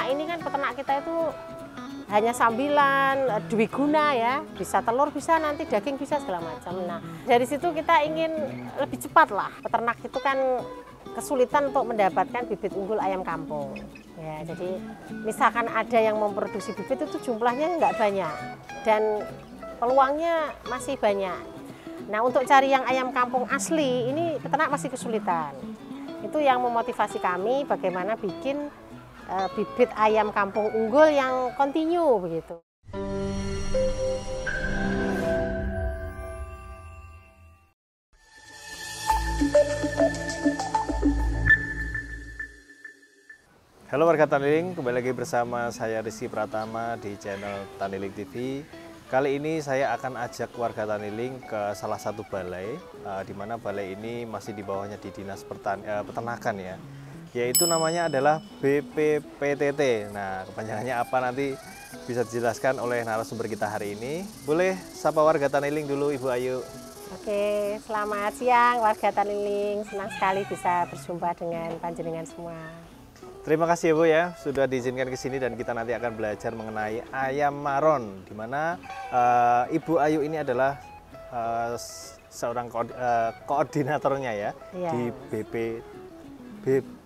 selama ini kan peternak kita itu hanya sambilan, dwiguna ya, bisa telur, bisa nanti daging, bisa segala macam. Nah, dari situ kita ingin lebih cepat lah. Peternak itu kan kesulitan untuk mendapatkan bibit unggul ayam kampung. Ya, jadi misalkan ada yang memproduksi bibit itu jumlahnya nggak banyak dan peluangnya masih banyak. Nah, untuk cari yang ayam kampung asli ini peternak masih kesulitan. Itu yang memotivasi kami bagaimana bikin bibit ayam kampung unggul yang kontinu begitu. Halo warga Taniling, kembali lagi bersama saya Rizky Pratama di channel Taniling TV. Kali ini saya akan ajak warga Taniling ke salah satu balai, di mana balai ini masih di bawahnya di Dinas Peternakan ya. Yaitu namanya adalah BPPTT. Nah, kepanjangannya apa nanti bisa dijelaskan oleh narasumber kita hari ini. Boleh sapa warga Taniling dulu Ibu Ayu. Oke, selamat siang warga Taniling. Senang sekali bisa berjumpa dengan panjenengan semua. Terima kasih ya Bu ya, sudah diizinkan ke sini dan kita nanti akan belajar mengenai ayam maron. Di mana Ibu Ayu ini adalah seorang koordinatornya ya, di BPPTT.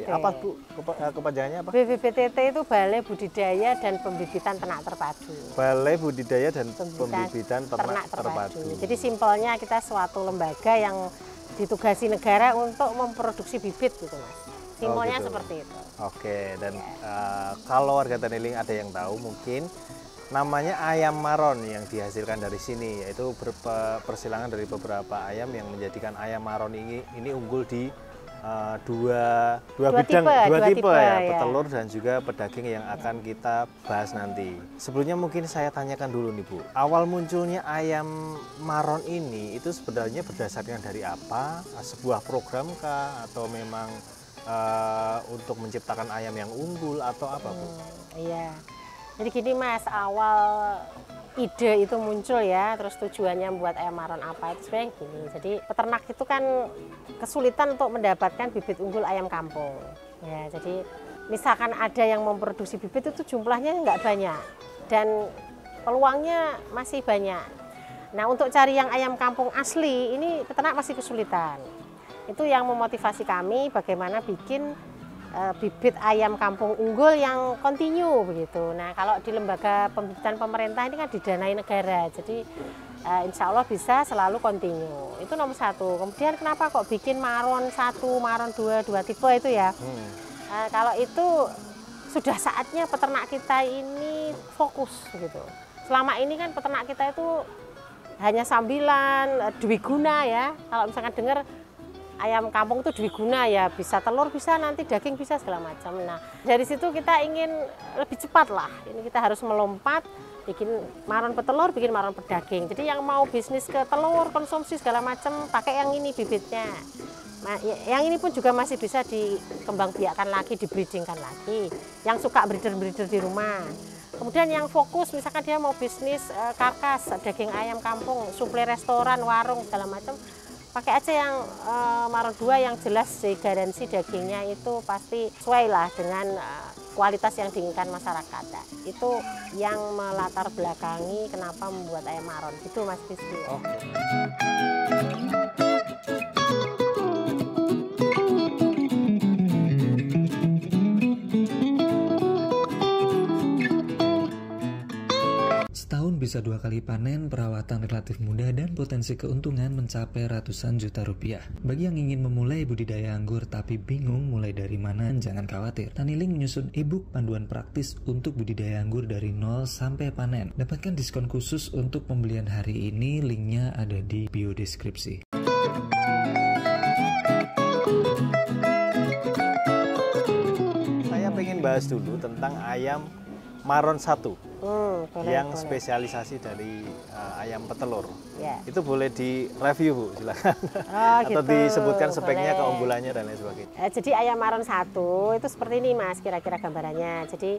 Apa Bu kepanjangannya apa? BPPTT itu Balai Budidaya dan Pembibitan Ternak Terpadu. Balai Budidaya dan Pembibitan Ternak Terpadu. Jadi simpelnya kita suatu lembaga yang ditugasi negara untuk memproduksi bibit gitu Mas. Simpelnya gitu. Seperti itu. Oke, dan kalau warga Taniling ada yang tahu mungkin namanya ayam maron yang dihasilkan dari sini, yaitu persilangan dari beberapa ayam yang menjadikan ayam maron ini unggul di dua tipe ya, petelur dan juga pedaging yang akan kita bahas nanti. Sebelumnya mungkin saya tanyakan dulu nih Bu, awal munculnya ayam maron ini itu sebenarnya berdasarkan dari apa? Sebuah program kah atau memang untuk menciptakan ayam yang unggul atau apa Bu? Iya, jadi gini Mas, awal ide itu muncul ya, terus tujuannya membuat ayam maron apa itu sebenarnya gini. Jadi peternak itu kan kesulitan untuk mendapatkan bibit unggul ayam kampung. Ya, jadi misalkan ada yang memproduksi bibit itu jumlahnya nggak banyak dan peluangnya masih banyak. Nah, untuk cari yang ayam kampung asli ini peternak masih kesulitan. Itu yang memotivasi kami bagaimana bikin bibit ayam kampung unggul yang kontinu begitu. Nah, kalau di lembaga pembibitan pemerintah ini kan didanai negara, jadi insya Allah bisa selalu kontinu. Itu nomor satu. Kemudian kenapa kok bikin maron 1, maron 2 tipe itu ya? Kalau itu sudah saatnya peternak kita ini fokus gitu. Selama ini kan peternak kita itu hanya sambilan, dwiguna ya. Kalau misalkan dengar ayam kampung itu dwiguna ya, bisa telur, bisa nanti daging, bisa segala macam. Nah, dari situ kita ingin lebih cepat lah. Ini kita harus melompat, bikin maron petelur, bikin maron pedaging. Jadi yang mau bisnis ke telur, konsumsi segala macam, pakai yang ini bibitnya. Nah, yang ini pun juga masih bisa dikembangbiakkan lagi, dibreedingkan lagi. Yang suka breeder-breeder di rumah. Kemudian yang fokus, misalkan dia mau bisnis karkas, daging ayam kampung, suplai restoran, warung, segala macam, pakai aja yang maron 2 yang jelas garansi dagingnya itu pasti sesuai lah dengan kualitas yang diinginkan masyarakat. Itu yang melatar belakangi kenapa membuat ayam maron. Itu Mas Rizky. Setahun bisa 2 kali panen, perawatan relatif mudah dan potensi keuntungan mencapai ratusan juta rupiah. Bagi yang ingin memulai budidaya anggur tapi bingung mulai dari mana, jangan khawatir. Taniling menyusun e-book panduan praktis untuk budidaya anggur dari 0 sampai panen. Dapatkan diskon khusus untuk pembelian hari ini, linknya ada di bio deskripsi. Saya pengen bahas dulu tentang ayam maron 1. Yang spesialisasi dari ayam petelur. Itu boleh direview Bu, silakan. Atau Gitu. disebutkan speknya, Boleh. keunggulannya dan lain sebagainya. Jadi ayam maron 1 itu seperti ini Mas, kira-kira gambarannya. Jadi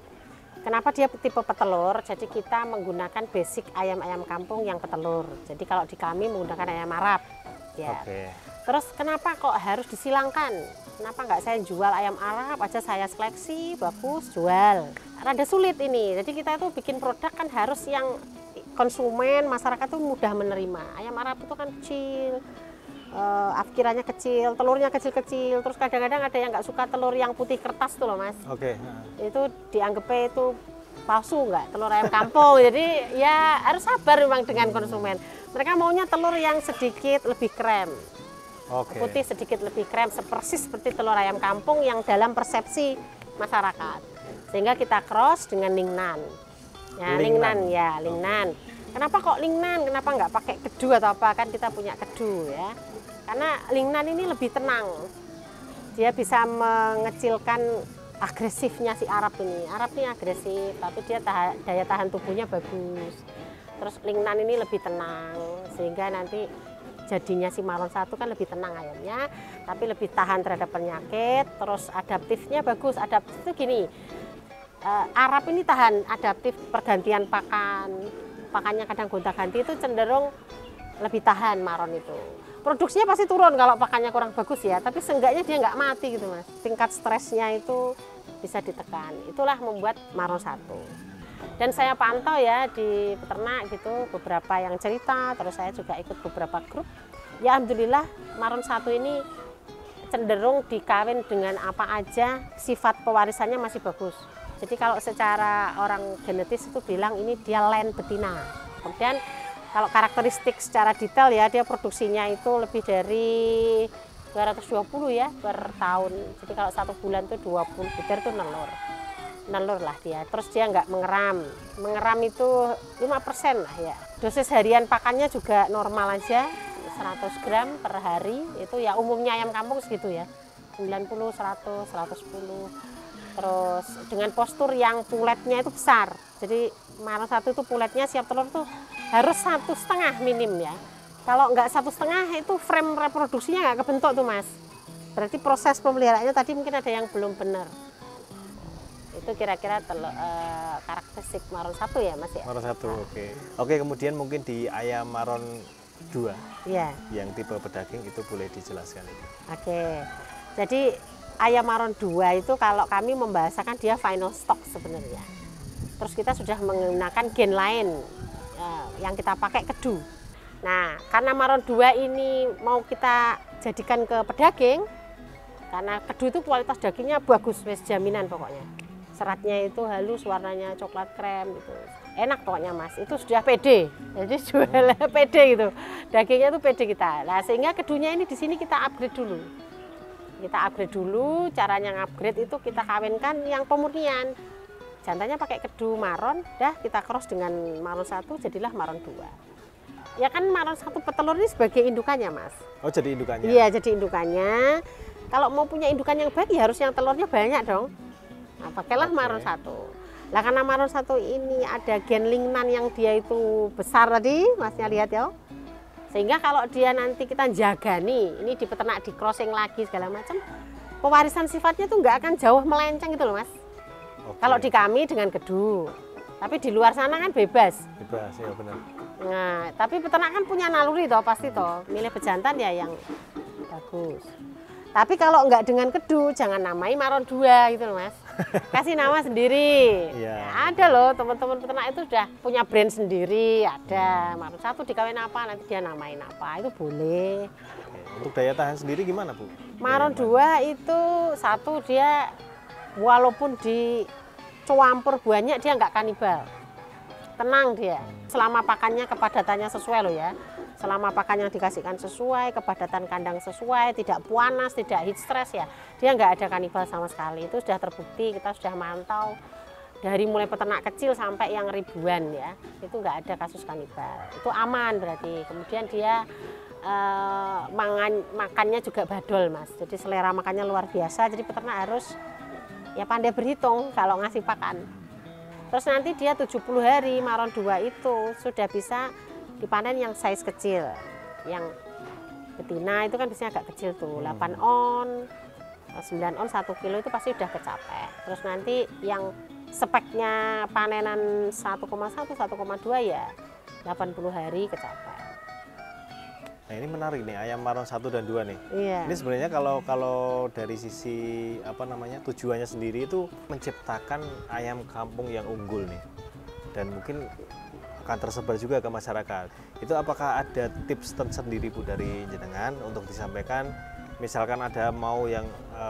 kenapa dia tipe petelur? Jadi kita menggunakan basic ayam-ayam kampung yang petelur. Jadi kalau di kami menggunakan ayam Arab. Ya. Oke. Terus kenapa kok harus disilangkan? kenapa nggak saya jual ayam Arab aja, saya seleksi bagus jual. Rada sulit ini, jadi kita itu bikin produk kan harus yang konsumen, masyarakat tuh mudah menerima. Ayam Arab itu kan kecil, afkirannya kecil, telurnya kecil-kecil, terus kadang-kadang ada yang nggak suka telur yang putih kertas tuh loh Mas. Oke. Itu dianggapnya itu palsu, nggak telur ayam kampung. Jadi ya harus sabar memang dengan konsumen. Mereka maunya telur yang sedikit lebih krem. Oke. Putih sedikit lebih krem, persis seperti telur ayam kampung yang dalam persepsi masyarakat. Sehingga kita cross dengan Lingnan. Ya, Lingnan ya, Lingnan. Kenapa kok Lingnan? Kenapa nggak pakai kedu atau apa? Kan kita punya kedu ya. Karena Lingnan ini lebih tenang. Dia bisa mengecilkan agresifnya si Arab ini. Arab ini agresif, tapi dia daya tahan tubuhnya bagus. Terus Lingnan ini lebih tenang, sehingga nanti jadinya si Maron 1 kan lebih tenang ayamnya, tapi lebih tahan terhadap penyakit. Terus adaptifnya bagus. Adaptif itu gini, Arab ini tahan adaptif pergantian pakannya kadang gonta-ganti, itu cenderung lebih tahan Maron itu. Produksinya pasti turun kalau pakannya kurang bagus ya, tapi seenggaknya dia nggak mati gitu Mas. Tingkat stresnya itu bisa ditekan. Itulah membuat Maron 1. Dan saya pantau ya di peternak gitu, beberapa yang cerita, terus saya juga ikut beberapa grup. Ya alhamdulillah Maron 1 ini cenderung dikawin dengan apa aja, sifat pewarisannya masih bagus. Jadi kalau secara orang genetis itu bilang ini dia len betina. Kemudian kalau karakteristik secara detail ya, dia produksinya itu lebih dari 220 ya per tahun. Jadi kalau 1 bulan itu 20 butir itu nelur lah dia. Terus dia nggak mengeram itu 5% lah ya. Dosis harian pakannya juga normal aja, 100 gram per hari. Itu ya umumnya ayam kampung segitu ya, 90, 100, 110. Terus dengan postur yang puletnya itu besar. Jadi Maron 1 itu puletnya siap telur tuh harus 1,5 minim ya. Kalau nggak 1,5 itu frame reproduksinya nggak kebentuk tuh Mas. Berarti proses pemeliharaannya tadi mungkin ada yang belum benar. Itu kira-kira karakteristik Maron 1 ya Mas ya. Maron 1, oke. Oke, kemudian mungkin di ayam Maron 2 ya, yang tipe pedaging itu boleh dijelaskan itu. Oke. Jadi ayam Maron 2 itu kalau kami membahasakan dia final stock sebenarnya. Terus kita sudah menggunakan gen lain yang kita pakai kedu. Nah, karena Maron 2 ini mau kita jadikan ke pedaging, karena kedu itu kualitas dagingnya bagus, wes jaminan pokoknya. Seratnya itu halus, warnanya coklat krem gitu. Enak pokoknya Mas, itu sudah pede. Jadi jualnya pede gitu. Dagingnya itu pede kita. Nah, sehingga kedunya ini di sini kita upgrade dulu. Caranya upgrade itu kita kawinkan yang pemurnian. Jantannya pakai kedu Maron, dah kita cross dengan Maron 1, jadilah Maron 2. Ya kan Maron 1 petelur ini sebagai indukannya Mas. Oh, jadi indukannya? Iya, jadi indukannya. Kalau mau punya indukan yang baik ya harus yang telurnya banyak dong. Nah, pakailah Maron 1. Lah karena Maron 1 ini ada gen Lingnan yang dia itu besar tadi, Masnya lihat ya. Sehingga kalau dia nanti kita jaga nih, ini di peternak di crossing lagi segala macam, pewarisan sifatnya tuh nggak akan jauh melenceng gitu loh Mas. Oke. Kalau di kami dengan kedu, tapi di luar sana kan bebas. Bebas, ya benar. Nah, tapi peternak kan punya naluri toh pasti toh, milih pejantan ya yang bagus. Tapi kalau nggak dengan kedu, jangan namai Maron 2 gitu loh Mas. Kasih nama sendiri. Ya. Ada loh teman-teman peternak itu sudah punya brand sendiri, ada. Maron 1 dikawin apa, nanti dia namain apa, itu boleh. Untuk daya tahan sendiri gimana Bu? Maron 2 itu satu, dia walaupun dicampur banyak dia nggak kanibal. Tenang dia. Selama pakannya kepadatannya sesuai loh ya. Selama pakan yang dikasihkan sesuai, kepadatan kandang sesuai, tidak panas, tidak heat stress ya, dia nggak ada kanibal sama sekali. Itu sudah terbukti, kita sudah mantau dari mulai peternak kecil sampai yang ribuan ya, itu nggak ada kasus kanibal. Itu aman berarti. Kemudian dia makannya juga badol Mas, jadi selera makannya luar biasa. Jadi peternak harus ya pandai berhitung kalau ngasih pakan. Terus nanti dia 70 hari Maron 2 itu sudah bisa dipanen yang size kecil, yang betina itu kan biasanya agak kecil tuh, 8 on, 9 on 1 kilo itu pasti udah kecapai. Terus nanti yang speknya panenan 1,1, 1,2 ya 80 hari kecapai. Nah ini menarik nih, ayam maron 1 dan 2 nih. Iya. Ini sebenarnya kalau dari sisi apa namanya tujuannya sendiri itu menciptakan ayam kampung yang unggul nih, dan mungkin akan tersebar juga ke masyarakat. Itu apakah ada tips tersendiri Bu dari jenengan untuk disampaikan? Misalkan ada mau yang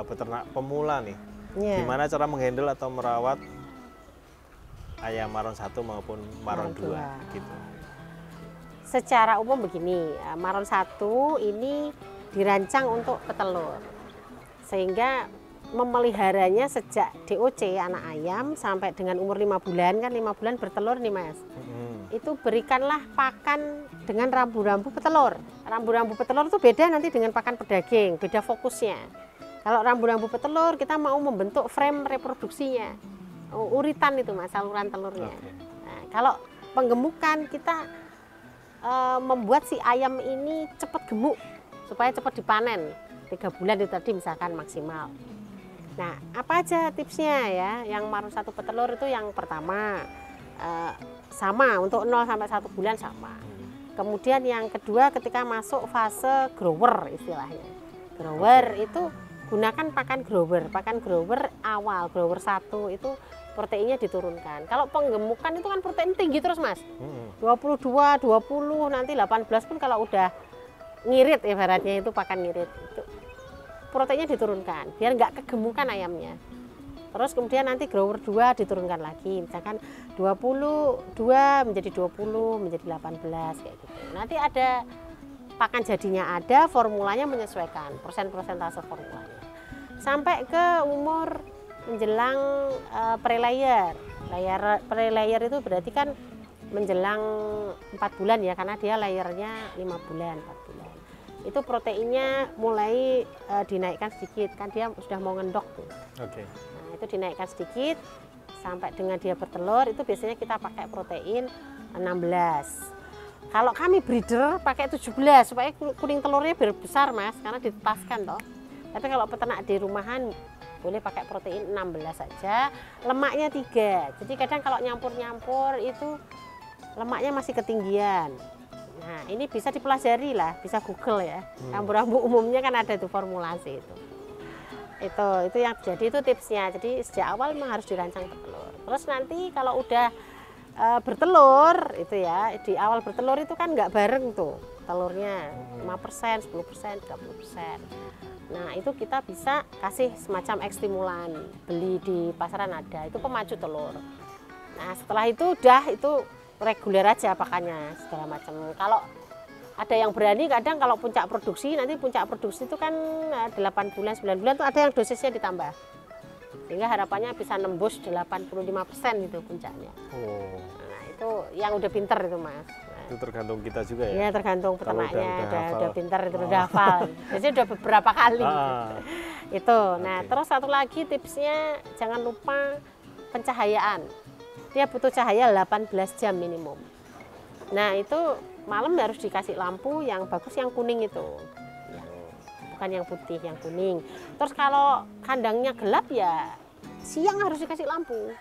peternak pemula nih, gimana cara menghandle atau merawat ayam maron 1 maupun maron 2 gitu. Secara umum begini, maron 1 ini dirancang untuk petelur, sehingga memeliharanya sejak DOC anak ayam sampai dengan umur 5 bulan, kan 5 bulan bertelur nih Mas. Itu berikanlah pakan dengan rambu-rambu petelur. Rambu-rambu petelur itu beda nanti dengan pakan pedaging, beda fokusnya. Kalau rambu-rambu petelur kita mau membentuk frame reproduksinya, uritan itu Mas, saluran telurnya. Nah, kalau penggemukan kita membuat si ayam ini cepat gemuk supaya cepat dipanen, 3 bulan itu tadi misalkan maksimal. Nah, apa aja tipsnya ya? Yang maron 1 petelur itu yang pertama sama untuk 0 sampai 1 bulan sama. Kemudian yang kedua ketika masuk fase grower istilahnya. Grower itu gunakan pakan grower awal, grower 1 itu proteinnya diturunkan. Kalau penggemukan itu kan protein tinggi terus Mas. 22, 20, nanti 18 pun kalau udah ngirit ibaratnya itu pakan ngirit. Itu proteinnya diturunkan biar nggak kegemukan ayamnya. Terus kemudian nanti grower 2 diturunkan lagi. Misalkan 22 menjadi 20 menjadi 18 kayak gitu. Nanti ada pakan jadinya ada, formulanya menyesuaikan, persentase formulanya. Sampai ke umur menjelang pre-layer. Pre-layer itu berarti kan menjelang 4 bulan ya, karena dia layernya 5 bulan, 4 bulan. Itu proteinnya mulai dinaikkan sedikit, kan dia sudah mau ngendok tuh. Oke. Nah, itu dinaikkan sedikit sampai dengan dia bertelur, itu biasanya kita pakai protein 16. Kalau kami breeder pakai 17 supaya kuning telurnya biar besar Mas, karena ditetaskan toh. Tapi kalau peternak di rumahan boleh pakai protein 16 saja, lemaknya 3. Jadi kadang kalau nyampur-nyampur itu lemaknya masih ketinggian. Nah, ini bisa dipelajari lah, bisa Google ya. Rambu-rambu umumnya kan ada itu formulasi itu. Itu yang jadi itu tipsnya. Jadi sejak awal memang harus dirancang petelur. Terus nanti kalau udah bertelur itu ya, di awal bertelur itu kan nggak bareng tuh telurnya, 5%, 10%, 30%. Nah, itu kita bisa kasih semacam X stimulan, beli di pasaran ada, itu pemacu telur. Nah, setelah itu udah itu reguler aja pakannya segala macam. Kalau ada yang berani kadang kalau puncak produksi, nanti puncak produksi itu kan 8 bulan, 9 bulan tuh ada yang dosisnya ditambah. Sehingga harapannya bisa nembus 85% itu puncaknya. Oh. Nah, itu yang udah pinter itu Mas. Itu tergantung kita juga ya? Iya, tergantung peternaknya, udah pinter, itu Oh. udah hafal. Biasanya udah beberapa kali. Itu. Nah, Oke. terus satu lagi tipsnya jangan lupa pencahayaan. Dia butuh cahaya 18 jam minimum. Nah, itu malam harus dikasih lampu yang bagus, yang kuning itu. Bukan yang putih, yang kuning. Terus kalau kandangnya gelap ya siang harus dikasih lampu.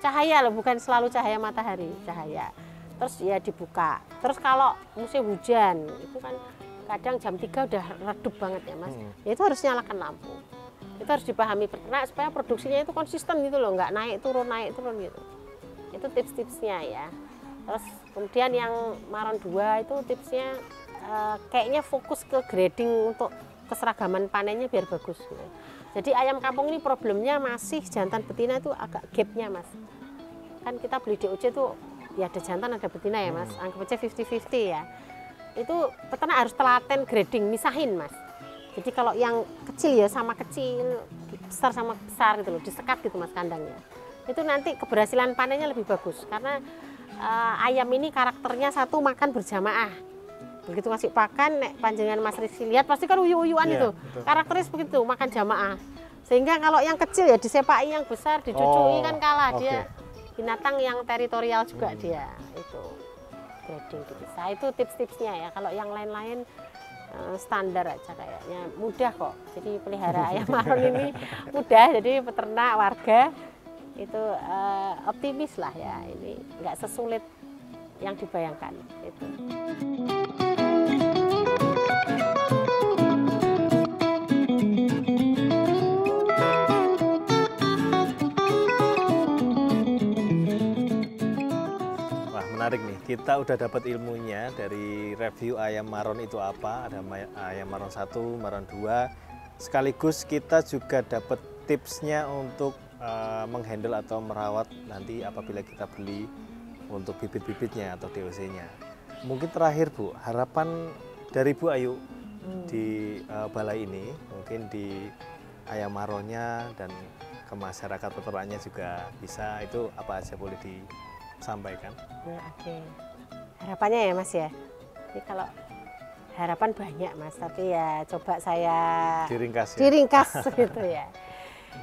Cahaya loh, bukan selalu cahaya matahari, cahaya. Terus ya dibuka. Terus kalau musim hujan itu kan kadang jam 3 udah redup banget ya Mas. Ya itu harus nyalakan lampu. Itu harus dipahami peternak supaya produksinya itu konsisten gitu loh, nggak naik turun gitu. Itu tips-tipsnya ya. Terus kemudian yang maron 2 itu tipsnya kayaknya fokus ke grading untuk keseragaman panennya biar bagus gitu. Jadi ayam kampung ini problemnya masih jantan betina itu agak gapnya Mas. Kan kita beli DOC itu ya ada jantan ada betina ya Mas, anggap aja 50-50 ya. Itu peternak harus telaten grading, misahin Mas. Jadi kalau yang kecil ya sama kecil, besar sama besar gitu loh, disekat gitu Mas kandangnya. Itu nanti keberhasilan panennya lebih bagus karena ayam ini karakternya satu makan berjamaah. Begitu ngasih pakan, nek panjangan Mas Rizky lihat pasti kan uyu-uyuan itu. Betul. Karakternya begitu, makan jamaah. Sehingga kalau yang kecil ya disepaki, yang besar dicucui kan kalah dia. Binatang yang teritorial juga dia itu grading dipisah. Itu tips-tipsnya ya. Kalau yang lain-lain standar aja kayaknya, mudah kok. Jadi pelihara ayam maron ini mudah. Jadi peternak warga itu optimis lah ya. Ini nggak sesulit yang dibayangkan itu. menarik nih. Kita udah dapat ilmunya dari review ayam maron itu apa. Ada ayam maron 1, maron 2. Sekaligus kita juga dapat tipsnya untuk menghandle atau merawat nanti apabila kita beli untuk bibit-bibitnya atau DOC-nya. Mungkin terakhir Bu, harapan dari Bu Ayu di balai ini, mungkin di ayam maronnya dan ke masyarakat peternaknya juga bisa, itu apa aja boleh disampaikan? Nah, oke. Harapannya ya Mas ya. Jadi kalau harapan banyak Mas, tapi ya coba saya diringkas gitu ya.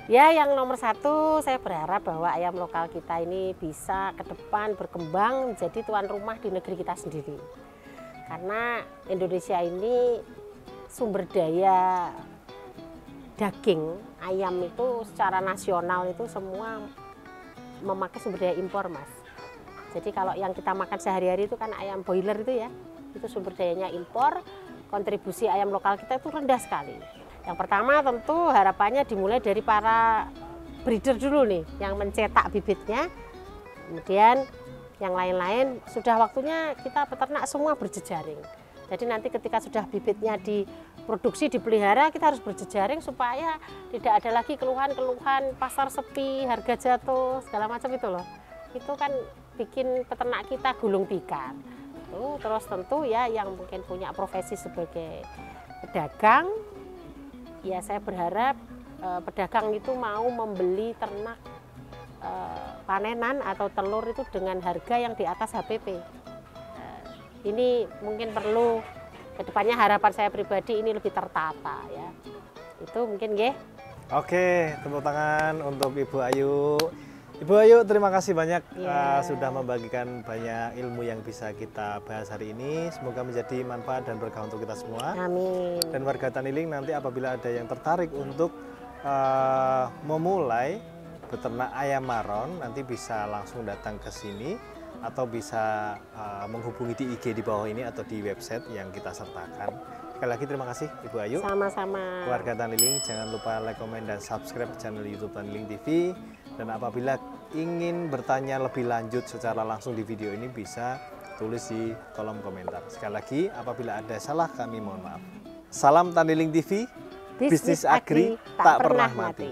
Ya yang nomor 1 saya berharap bahwa ayam lokal kita ini bisa ke depan berkembang menjadi tuan rumah di negeri kita sendiri. Karena Indonesia ini sumber daya daging ayam itu secara nasional itu semua memakai sumber daya impor Mas. Jadi kalau yang kita makan sehari-hari itu kan ayam boiler itu ya, itu sumber dayanya impor, kontribusi ayam lokal kita itu rendah sekali. Yang pertama tentu harapannya dimulai dari para breeder dulu nih, yang mencetak bibitnya, kemudian yang lain-lain sudah waktunya kita peternak semua berjejaring. Jadi nanti ketika sudah bibitnya diproduksi, dipelihara, kita harus berjejaring supaya tidak ada lagi keluhan-keluhan pasar sepi, harga jatuh, segala macam itu loh. Itu kan bikin peternak kita gulung tikar. Terus tentu ya yang mungkin punya profesi sebagai pedagang, ya saya berharap pedagang itu mau membeli ternak panenan atau telur itu dengan harga yang di atas HPP. Ini mungkin perlu kedepannya, harapan saya pribadi ini lebih tertata ya. Itu mungkin nggih. Oke, tepuk tangan untuk Ibu Ayu. Ibu Ayu, terima kasih banyak sudah membagikan banyak ilmu yang bisa kita bahas hari ini. Semoga menjadi manfaat dan berkah untuk kita semua. Amin. Dan warga Taniling nanti apabila ada yang tertarik untuk memulai beternak ayam maron, nanti bisa langsung datang ke sini atau bisa menghubungi di IG di bawah ini atau di website yang kita sertakan. Sekali lagi terima kasih Ibu Ayu. Sama-sama. Warga Taniling, jangan lupa like, komen, dan subscribe channel YouTube Taniling TV. Dan apabila ingin bertanya lebih lanjut secara langsung di video ini, bisa tulis di kolom komentar. Sekali lagi, apabila ada salah kami mohon maaf. Salam Taniling TV, bisnis agri tak pernah mati.